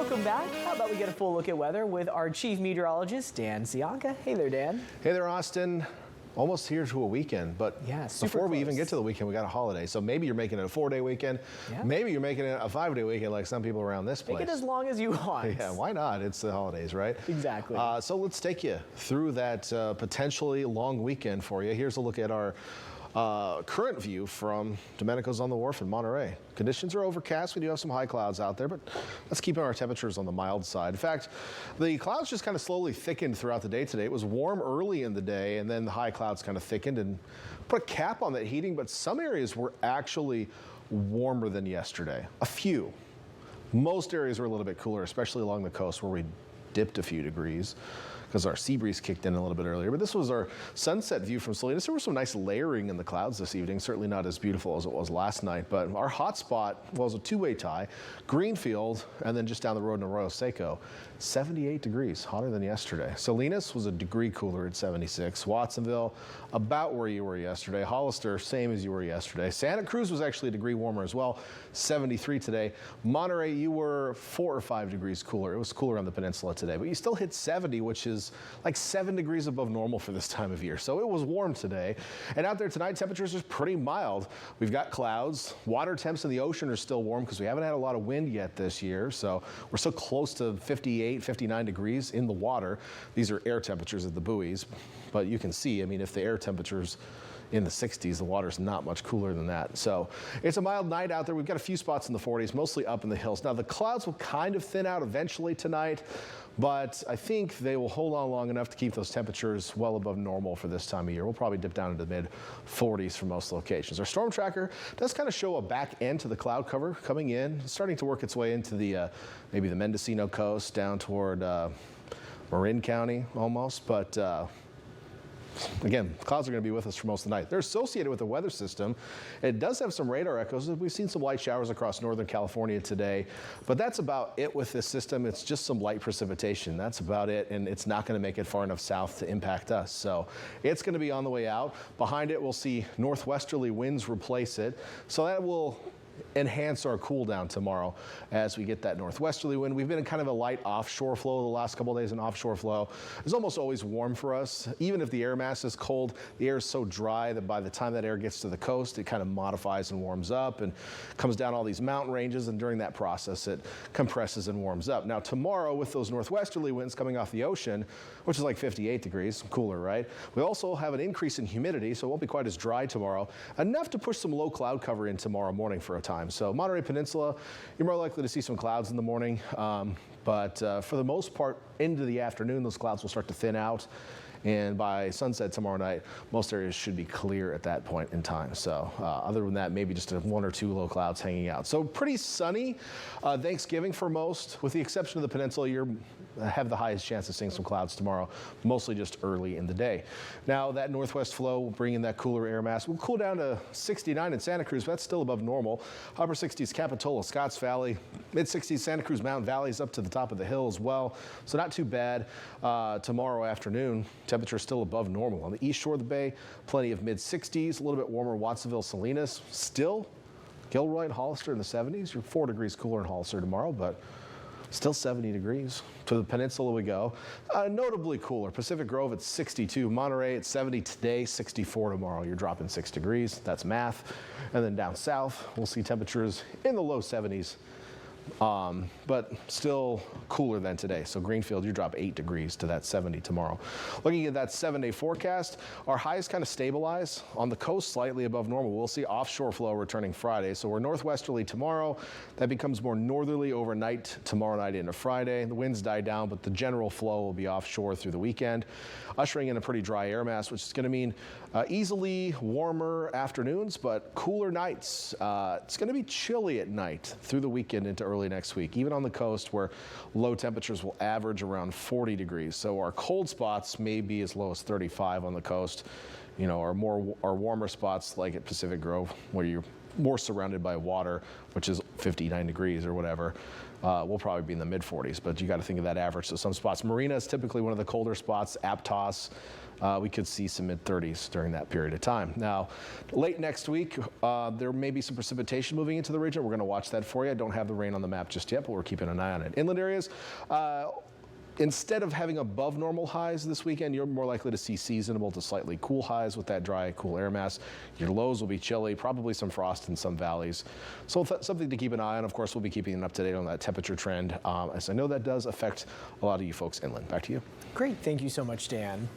Welcome back. How about we get a full look at weather with our chief meteorologist, Dan Cianca. Hey there, Dan. Hey there, Austin. Almost here to a weekend, but yeah, before we even get to the weekend, we got a holiday. So maybe you're making it a 4-day weekend. Yeah. Maybe you're making it a 5-day weekend like some people around this place. Make it as long as you want. Yeah, why not? It's the holidays, right? Exactly. So let's take you through that potentially long weekend for you. Here's a look at our current view from Domenico's on the Wharf in Monterey. Conditions are overcast. We do have some high clouds out there, but let's keep our temperatures on the mild side. In fact, the clouds just kind of slowly thickened throughout the day today. It was warm early in the day, and then the high clouds kind of thickened and put a cap on that heating, but some areas were actually warmer than yesterday. A few. Most areas were a little bit cooler, especially along the coast where we dipped a few degrees, because our sea breeze kicked in a little bit earlier. But this was our sunset view from Salinas. There was some nice layering in the clouds this evening, certainly not as beautiful as it was last night, but our hot spot was a two-way tie, Greenfield, and then just down the road in Arroyo Seco, 78 degrees, hotter than yesterday. Salinas was a degree cooler at 76. Watsonville, about where you were yesterday. Hollister, same as you were yesterday. Santa Cruz was actually a degree warmer as well, 73 today. Monterey, you were 4 or 5 degrees cooler. It was cooler on the peninsula today, but you still hit 70, which is like 7 degrees above normal for this time of year. So it was warm today. And out there tonight, temperatures are pretty mild. We've got clouds. Water temps in the ocean are still warm because we haven't had a lot of wind yet this year. So we're so close to 58, 59 degrees in the water. These are air temperatures at the buoys. But you can see, I mean, if the air temperatures in the 60s, the water's not much cooler than that. So it's a mild night out there. We've got a few spots in the 40s, mostly up in the hills. Now the clouds will kind of thin out eventually tonight, but I think they will hold on long enough to keep those temperatures well above normal for this time of year. We'll probably dip down into the mid 40s for most locations. Our storm tracker does kind of show a back end to the cloud cover coming in, starting to work its way into the maybe the Mendocino coast down toward Marin County almost, but again, clouds are going to be with us for most of the night. They're associated with the weather system. It does have some radar echoes. We've seen some light showers across Northern California today, but that's about it with this system. It's just some light precipitation. That's about it, and it's not going to make it far enough south to impact us. So it's going to be on the way out. Behind it, we'll see northwesterly winds replace it. So that will enhance our cool down tomorrow as we get that northwesterly wind. We've been in kind of a light offshore flow the last couple of days. An offshore flow is almost always warm for us. Even if the air mass is cold, the air is so dry that by the time that air gets to the coast, it kind of modifies and warms up and comes down all these mountain ranges, and during that process it compresses and warms up. Now tomorrow, with those northwesterly winds coming off the ocean, which is like 58 degrees, cooler, right? We also have an increase in humidity, so it won't be quite as dry tomorrow. Enough to push some low cloud cover in tomorrow morning for a time. So Monterey Peninsula, you're more likely to see some clouds in the morning, but for the most part, into the afternoon, those clouds will start to thin out. And by sunset tomorrow night, most areas should be clear at that point in time. So other than that, maybe just 1 or 2 low clouds hanging out. So pretty sunny Thanksgiving for most, with the exception of the peninsula. You have the highest chance of seeing some clouds tomorrow, mostly just early in the day. Now that northwest flow will bring in that cooler air mass. We'll cool down to 69 in Santa Cruz, but that's still above normal. Upper 60s Capitola, Scotts Valley, mid 60s Santa Cruz Mountain Valley is up to the top of the hill as well. So not too bad. Tomorrow afternoon, temperature still above normal. On the east shore of the bay, plenty of mid 60s, a little bit warmer Watsonville, Salinas. Still Gilroy and Hollister in the 70s. You're 4 degrees cooler in Hollister tomorrow, but still 70 degrees. To the peninsula we go. Notably cooler. Pacific Grove at 62. Monterey at 70 today, 64 tomorrow. You're dropping 6 degrees. That's math. And then down south, we'll see temperatures in the low 70s. But still cooler than today. So Greenfield, you drop 8 degrees to that 70 tomorrow. Looking at that 7-day forecast, our highs kind of stabilize on the coast slightly above normal. We'll see offshore flow returning Friday. So we're northwesterly tomorrow. That becomes more northerly overnight tomorrow night into Friday. The winds die down, but the general flow will be offshore through the weekend, ushering in a pretty dry air mass, which is going to mean easily warmer afternoons, but cooler nights. It's going to be chilly at night through the weekend into early next week, even on the coast where low temperatures will average around 40 degrees. So our cold spots may be as low as 35 on the coast. You know, our warmer spots like at Pacific Grove, where you're more surrounded by water, which is 59 degrees or whatever. We'll probably be in the mid 40s, but you got to think of that average. So some spots, Marina is typically one of the colder spots. Aptos, we could see some mid 30s during that period of time. Now, late next week, there may be some precipitation moving into the region. We're going to watch that for you. I don't have the rain on the map just yet, but we're keeping an eye on it. Inland areas, instead of having above normal highs this weekend, you're more likely to see seasonable to slightly cool highs with that dry, cool air mass. Your lows will be chilly, probably some frost in some valleys. So something to keep an eye on. Of course, we'll be keeping an up to date on that temperature trend, as I know that does affect a lot of you folks inland. Back to you. Great. Thank you so much, Dan.